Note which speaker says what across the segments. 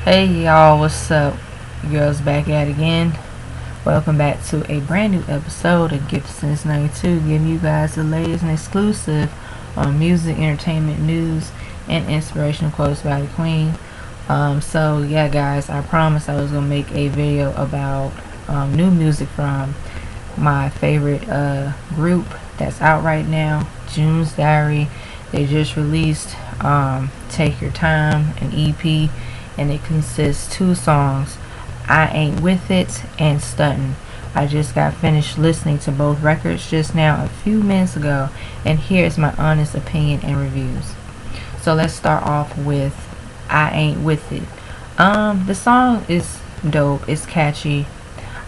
Speaker 1: Hey y'all, what's up? Girls back at it again. Welcome back to a brand new episode of Gifted Since 92, giving you guys the latest and exclusive on music, entertainment, news, and inspirational quotes by the Queen. So yeah, guys, I promised I was gonna make a video about new music from my favorite group that's out right now, June's Diary. They just released Take Your Time, an EP, and it consists two songs, I Ain't With It and Stuntin'. I just got finished listening to both records just now a few minutes ago, and here's my honest opinion and reviews. So let's start off with I Ain't With It. The song is dope, it's catchy.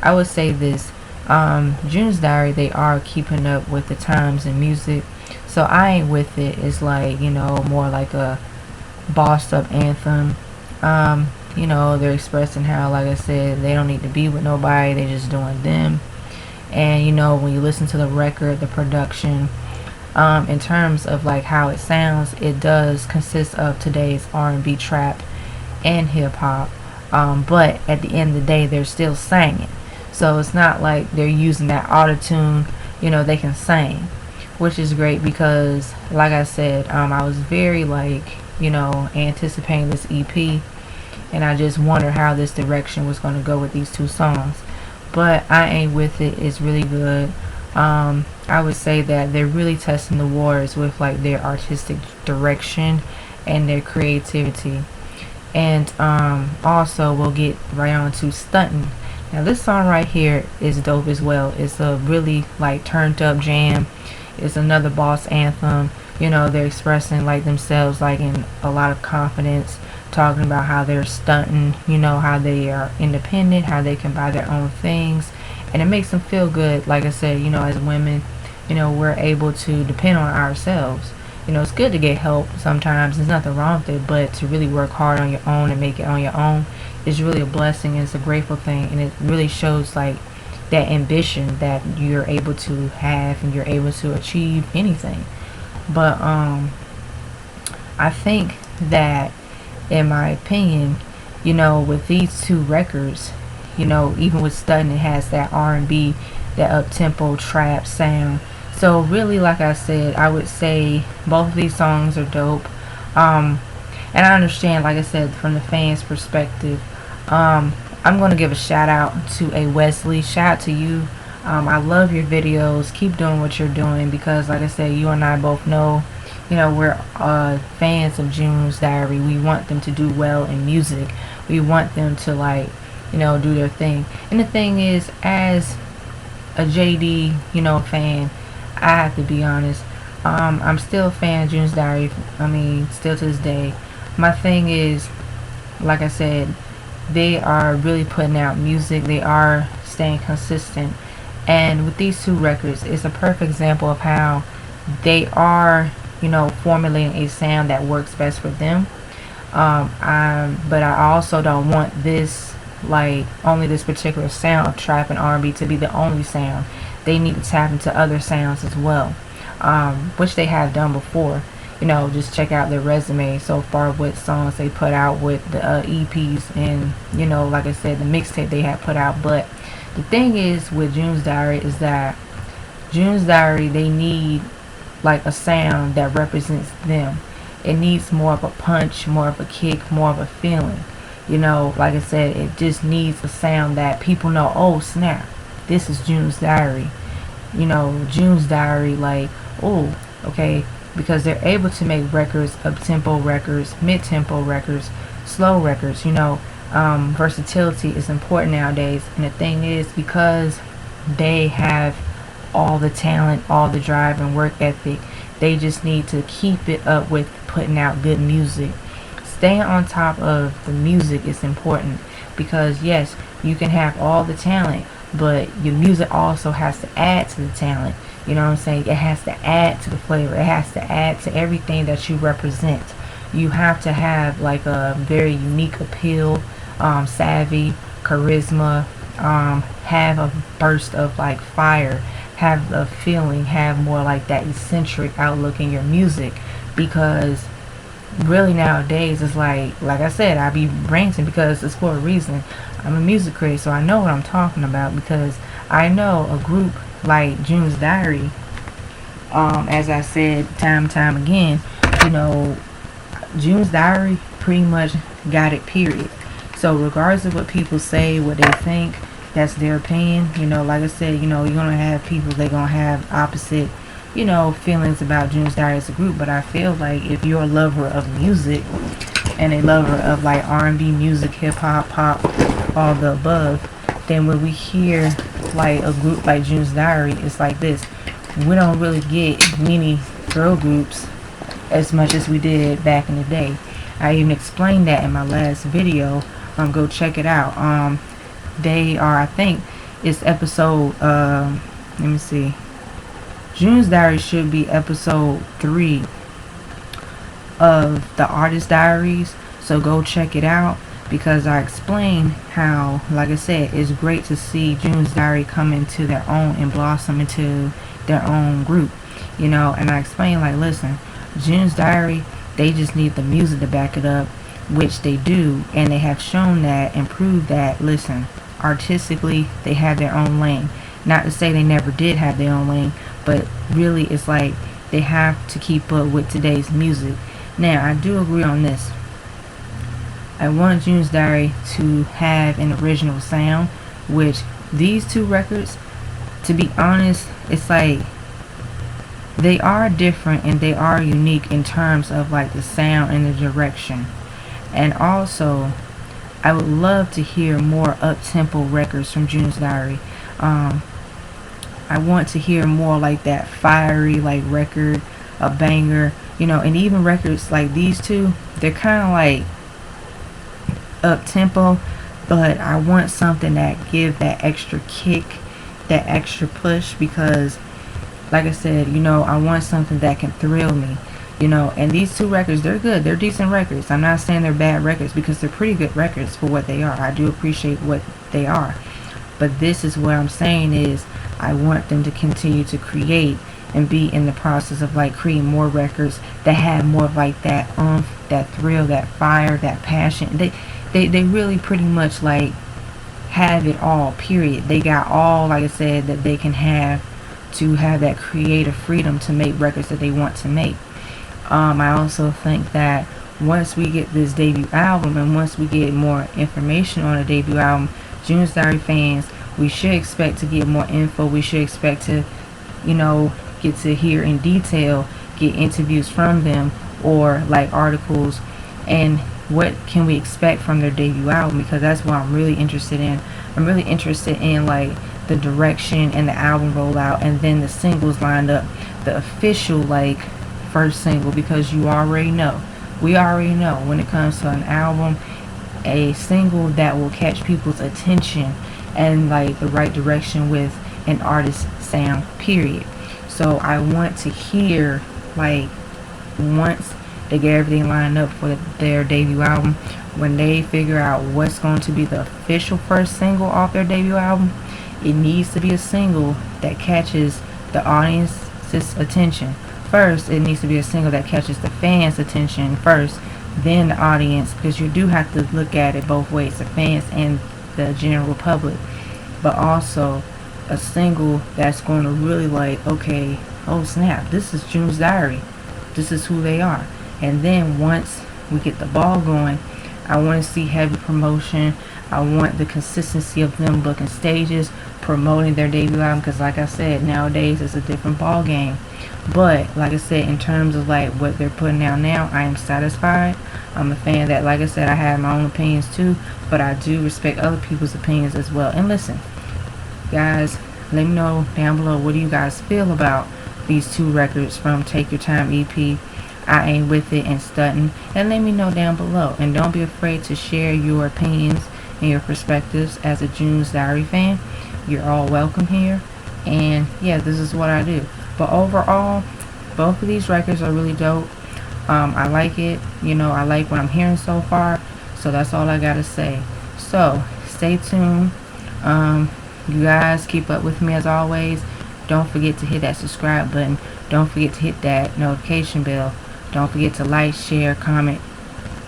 Speaker 1: I would say this, June's Diary, they are keeping up with the times in music. So I Ain't With It is like, more like a bossed up anthem. They're expressing how, like I said, they don't need to be with nobody, they're just doing them. And when you listen to the record, the production, in terms of like how it sounds, it does consist of today's R&B, trap, and hip hop. But at the end of the day, they're still singing. So it's not like they're using that auto-tune, they can sing, which is great because, like I said, I was very anticipating this EP, and I just wonder how this direction was going to go with these two songs. But I Ain't With It is really good. I would say that they're really testing the waters with like their artistic direction and their creativity. And also we'll get right on to Stuntin'. Now this song right here is dope as well. It's a really like turned up jam. It's another boss anthem. They're expressing like themselves like in a lot of confidence, talking about how they're stunting, how they are independent, how they can buy their own things, and it makes them feel good. Like I said, as women, we're able to depend on ourselves. It's good to get help sometimes, there's nothing wrong with it, but to really work hard on your own and make it on your own is really a blessing, and it's a grateful thing, and it really shows like that ambition that you're able to have and you're able to achieve anything. But I think that, in my opinion, with these two records, even with Stuntin', it has that R&B, that up-tempo trap sound. So really, like I said, I would say both of these songs are dope. And I understand, like I said, from the fans' perspective. I'm going to give a shout out to a Wesley. Shout out to you. I love your videos. Keep doing what you're doing because, like I said, you and I both know, we're fans of June's Diary. We want them to do well in music. We want them to do their thing. And the thing is, as a JD, fan, I have to be honest. I'm still a fan of June's Diary. Still to this day. My thing is, like I said, they are really putting out music. They are staying consistent. And with these two records, it's a perfect example of how they are, formulating a sound that works best for them. But I also don't want this, only this particular sound of trap and R&B to be the only sound. They need to tap into other sounds as well, which they have done before. Just check out their resume so far, what songs they put out with the EPs and, like I said, the mixtape they have put out. But the thing is with June's Diary is that June's Diary, they need like a sound that represents them. It needs more of a punch, more of a kick, more of a feeling. Like I said, it just needs a sound that people know, oh snap, this is June's Diary. June's Diary, oh, okay, because they're able to make records, up-tempo records, mid-tempo records, slow records. Versatility is important nowadays, and the thing is, because they have all the talent, all the drive and work ethic, they just need to keep it up with putting out good music. Staying on top of the music is important because yes, you can have all the talent, but your music also has to add to the talent. You know what I'm saying? It has to add to the flavor. It has to add to everything that you represent. You have to have like a very unique appeal, savvy, charisma, have a burst of like fire, have a feeling, have more like that eccentric outlook in your music, because really nowadays it's like I said, I be ranting because it's for a reason. I'm a music critic, so I know what I'm talking about because I know a group like June's Diary, as I said time and time again, you know, June's Diary pretty much got it, period. So regardless of what people say, what they think, that's their opinion. You know, like I said, you know, you're gonna have people that gonna have opposite, you know, feelings about June's Diary as a group. But I feel like if you're a lover of music and a lover of like R&B music, hip hop, pop, all the above, then when we hear like a group like June's Diary, it's like this. We don't really get many girl groups as much as we did back in the day. I even explained that in my last video. Go check it out. They are, I think it's episode, let me see, June's Diary should be episode 3 of the Artist Diaries, so go check it out because I explained how, like I said, it's great to see June's Diary come into their own and blossom into their own group, you know. And I explained, like, listen, June's Diary, they just need the music to back it up, which they do, and they have shown that and proved that. Listen, artistically, they have their own lane. Not to say they never did have their own lane, but really it's like they have to keep up with today's music. Now, I do agree on this. I want June's Diary to have an original sound, which these two records, to be honest, it's like they are different and they are unique in terms of like the sound and the direction. And also, I would love to hear more up-tempo records from June's Diary. I want to hear more like that fiery like record, a banger, you know. And even records like these two, they're kind of like up-tempo, but I want something that give that extra kick, that extra push, because like I said, you know, I want something that can thrill me, you know. And these two records, they're good, they're decent records. I'm not saying they're bad records because they're pretty good records for what they are. I do appreciate what they are, but this is what I'm saying is I want them to continue to create and be in the process of like creating more records that have more of like that that thrill, that fire, that passion. They really pretty much like have it all, period. They got all, like I said, that they can have to have that creative freedom to make records that they want to make. I also think that once we get this debut album and once we get more information on the debut album, June's Diary fans, we should expect to get more info. We should expect to, you know, get to hear in detail, get interviews from them or like articles, and what can we expect from their debut album, because that's what I'm really interested in. I'm really interested in like the direction and the album rollout and then the singles lined up, the official like first single, because you already know, we already know when it comes to an album, a single that will catch people's attention and like the right direction with an artist's sound, period. So I want to hear like once they get everything lined up for their debut album, when they figure out what's going to be the official first single off their debut album, it needs to be a single that catches the audience's attention first. It needs to be a single that catches the fans' attention first, then the audience, because you do have to look at it both ways, the fans and the general public. But also a single that's going to really like, okay, oh snap, this is June's Diary, this is who they are. And then once we get the ball going, I want to see heavy promotion. I want the consistency of them booking stages, promoting their debut album, because like I said, nowadays it's a different ball game. But like I said, in terms of like what they're putting out now, I am satisfied. I'm a fan of that. Like I said, I have my own opinions too, but I do respect other people's opinions as well. And listen, guys, let me know down below, what do you guys feel about these two records from Take Your Time EP, I Ain't With It, and Stuntin'? And let me know down below. And don't be afraid to share your opinions and your perspectives as a June's Diary fan. You're all welcome here. And yeah, this is what I do. But overall, both of these records are really dope. I like it. You know, I like what I'm hearing so far. So that's all I gotta say. So stay tuned. You guys keep up with me as always. Don't forget to hit that subscribe button. Don't forget to hit that notification bell Don't forget to like, share, comment,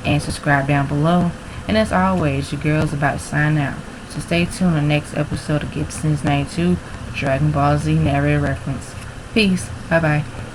Speaker 1: and subscribe down below. And as always, your girl's about to sign out. So stay tuned on the next episode of Gibson's 92 Dragon Ball Z narrative reference. Peace. Bye bye.